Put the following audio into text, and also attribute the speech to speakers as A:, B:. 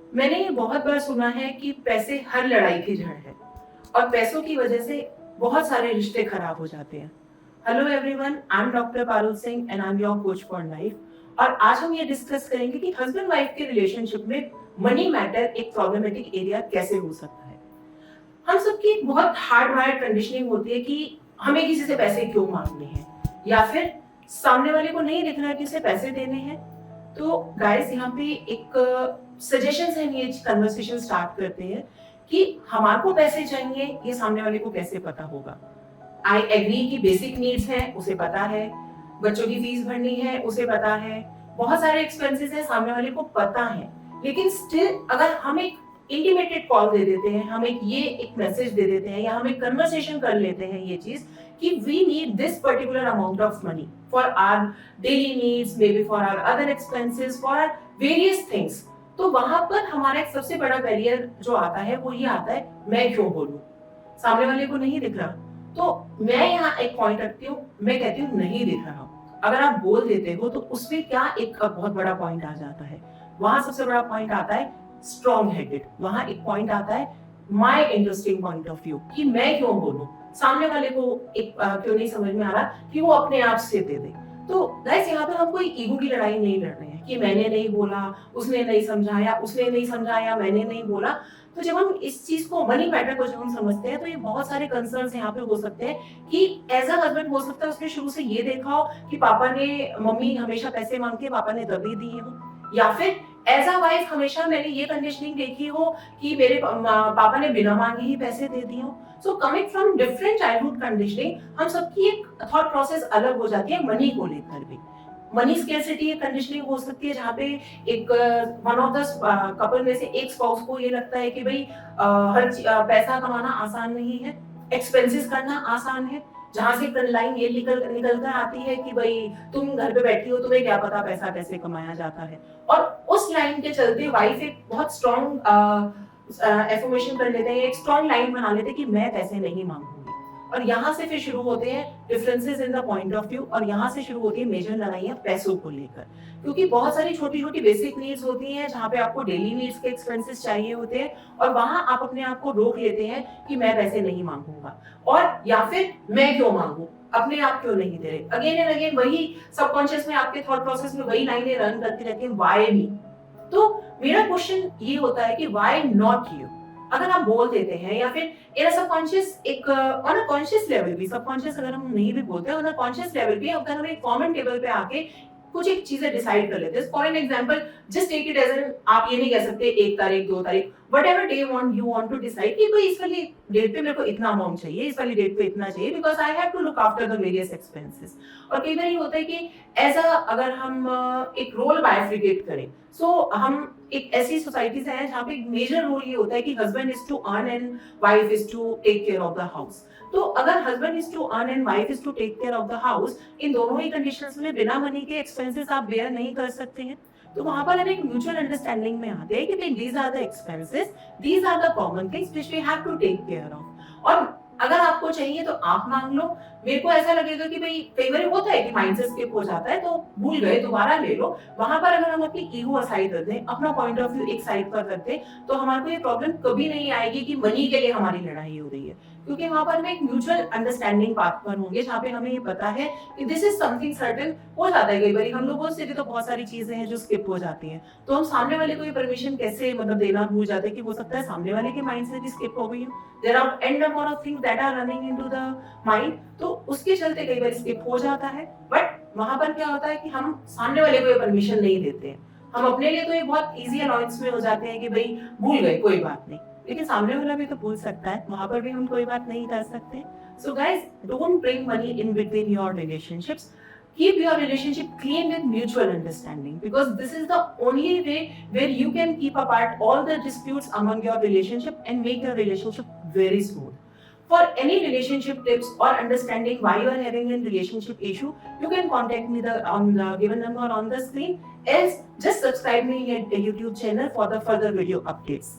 A: मैंने ये बहुत बार सुना है कि पैसे हर लड़ाई की जड़ है और पैसों की वजह से बहुत सारे रिश्ते खराब हो जाते हैं। Hello everyone, I am doctor Parul Singh and I am your coach for life. और आज हम ये डिस्कस करेंगे कि हस्बैंड वाइफ के रिलेशनशिप में मनी मैटर एक प्रॉब्लमेटिक एरिया कैसे हो सकता है। हम सबकी एक बहुत हार्ड वायर्ड कंडीशनिंग होती है कि हमें किसी से पैसे क्यों मांगने हैं, या फिर सामने वाले को नहीं दिख रहा है कि उसे पैसे देने हैं। तो गाइस, यहाँ पे एक सजेशन है, ये कन्वर्सेशन स्टार्ट करते हैं कि हमारे को पैसे चाहिए, ये सामने वाले को कैसे पता होगा। आई एग्री कि बेसिक नीड्स हैं, उसे पता है, बच्चों की फीस भरनी है उसे पता है, बहुत सारे एक्सपेंसेस हैं सामने वाले को पता है। लेकिन स्टिल अगर हम एक इंटीमेटेड कॉल दे देते हैं, हम एक मैसेज दे देते हैं, या हम एक कन्वर्सेशन कर लेते हैं ये चीज कि we need this particular amount of money for our daily needs, may be for our other expenses, for our various things, तो वहां पर हमारा एक सबसे बड़ा बैरियर जो आता है वो ये आता है, मैं क्यों बोलूं, सामने वाले को नहीं दिख रहा। तो मैं यहाँ एक पॉइंट रखती हूँ, मैं कहती हूँ नहीं दिख रहा। अगर आप बोल देते हो तो उसमें क्या एक बहुत बड़ा पॉइंट आ जाता है। वहां सबसे बड़ा पॉइंट आता है स्ट्रॉन्ग हेडेड। वहां एक पॉइंट आता है माई इंटरेस्टिंग पॉइंट ऑफ व्यू, कि मैं क्यों बोलूं, सामने वाले को एक क्यों नहीं समझ में आ रहा कि वो अपने आप से दे दे। तो गाइस, यहाँ पर हम कोई ईगो की लड़ाई नहीं लड़ रहे हैं कि मैंने नहीं बोला, उसने नहीं समझाया, उसने नहीं समझाया, मैंने नहीं बोला। तो जब हम इस चीज को, मनी मैटर को जब हम समझते हैं, तो ये बहुत सारे कंसर्न्स यहाँ पे हो सकते हैं कि एज अ हस्बैंड हो सकता है उसने शुरू से ये देखा हो कि पापा ने, मम्मी हमेशा पैसे मांगती है, पापा ने तभी दिए हो, या फिर एज अ वाइफ हमेशा मैंने ये कंडीशनिंग देखी हो कि मेरे पापा ने बिना मांगे ही पैसे दे दिए हो। So coming from different childhood conditioning, हम सबकी एक थॉट प्रोसेस अलग हो जाती है मनी को लेकर भी। मनी स्केर्सिटी एक कंडीशनिंग हो सकती है जहाँ पे एक वन ऑफ द कपल में से एक स्पाउस को ये लगता है कि भाई पैसा कमाना आसान नहीं है, एक्सपेंसेस करना आसान है, जहां से लाइन ये निकल कर आती है कि भाई तुम घर पे बैठी हो, तुम्हें क्या पता पैसा कैसे कमाया जाता है। और उस लाइन के चलते वाइफ एक बहुत स्ट्रॉन्ग एफर्मेशन कर लेते हैं, एक स्ट्रॉन्ग लाइन बना लेते हैं कि मैं पैसे नहीं मांगूंगी। और यहाँ से फिर शुरू होते हैं differences in the point of view, और यहाँ से शुरू होती है मेजर लड़ाइयाँ पैसों को लेकर। क्योंकि बहुत सारी छोटी छोटी बेसिक नीड्स होती हैं जहाँ पे आपको डेली नीड्स के एक्सपेंसेस चाहिए होते हैं, और वहां आप अपने आप को रोक लेते हैं कि मैं पैसे नहीं मांगूंगा, और या फिर मैं क्यों मांगू, अपने आप क्यों नहीं दे रहे। अगेन एंड अगेन वही सबकॉन्शियस में, आपके थॉट प्रोसेस में वही लाइनें रन करती रहती हैं, व्हाई मी। तो मेरा क्वेश्चन ये होता है कि व्हाई नॉट यू। अगर आप बोल देते हैं, या फिर इन सबकॉन्शियस, एक ऑन अ कॉन्शियस लेवल भी, सबकॉन्शियस अगर हम नहीं भी बोलते, ऑन अ कॉन्शियस लेवल भी अगर हम एक कॉमन टेबल पे आके कुछ एक चीजें डिसाइड कर लेते हैं। For an example, just take it as an, आप ये नहीं कह सकते 1 तारीख 2 तारीख, whatever day you want to decide कि भाई इस वाली डेट पे मेरे को इतना अमाउंट चाहिए, इस वाली डेट पे इतना चाहिए, because I have to look after the various expenses. और कई बार ये होता है कि ऐसा अगर हम एक रोल बाइफिकेट करें, सो हम एक ऐसी सोसाइटी से हैं जहाँ पे मेजर रोल ये होता है कि husband is to earn and wife is to take care of the house. तो अगर husband is to earn and wife is to take care of the house, इन दोनों ही कंडीशंस में बिना मनी के एक्सपेंसेस आप बेयर नहीं कर सकते हैं। तो वहां पर हम एक म्यूचुअल अंडरस्टैंडिंग में आते हैं कि भाई these are the expenses, these are the common things which we have to take care of. और अगर आपको चाहिए तो आप मांग लो। मेरे को ऐसा लगेगा कि भाई कई बार होता है कि माइंडसेट स्किप हो जाता है, तो भूल गए दोबारा ले लो। वहां पर अगर हम अपनी ईगो असाइड कर दें, अपना पॉइंट ऑफ व्यू एक साइड पर रख दें, तो हमारे को ये प्रॉब्लम कभी नहीं आएगी कि मनी के लिए हमारी लड़ाई हो रही है। क्योंकि वहां पर हम एक म्यूचुअल अंडरस्टैंडिंग पाथ पर होंगे जहाँ पे हमें ये पता है कि दिस इज समथिंग सर्टेन। हो जाता है कई बार हम लोगों से भी तो बहुत सारी चीजें हैं जो स्किप हो जाती हैं, तो हम सामने वाले को ये परमिशन कैसे मतलब देना भूल जाते हैं कि हो सकता है सामने वाले के माइंड से भी स्किप हो गई हो। There are an number of things that are running into the mind, तो उसके चलते कई बार स्किप हो जाता है। बट वहां पर क्या होता है कि हम सामने वाले को ये परमिशन नहीं देते हैं। हम अपने लिए तो ये बहुत इजी अलाउंस में हो जाते हैं कि भाई भूल गए कोई बात नहीं, लेकिन सामने वाला भी तो भूल सकता है, वहां पर भी हम कोई बात नहीं कर सकते। So guys, don't bring money in between your relationships. Keep your relationship clean with mutual understanding, because this is the only way where you can keep apart all the disputes among your relationship and make your relationship very smooth. For any relationship tips or understanding why you are having a relationship issue, you can contact me on the given number on the screen. Else, just subscribe me at the YouTube channel for the further video updates.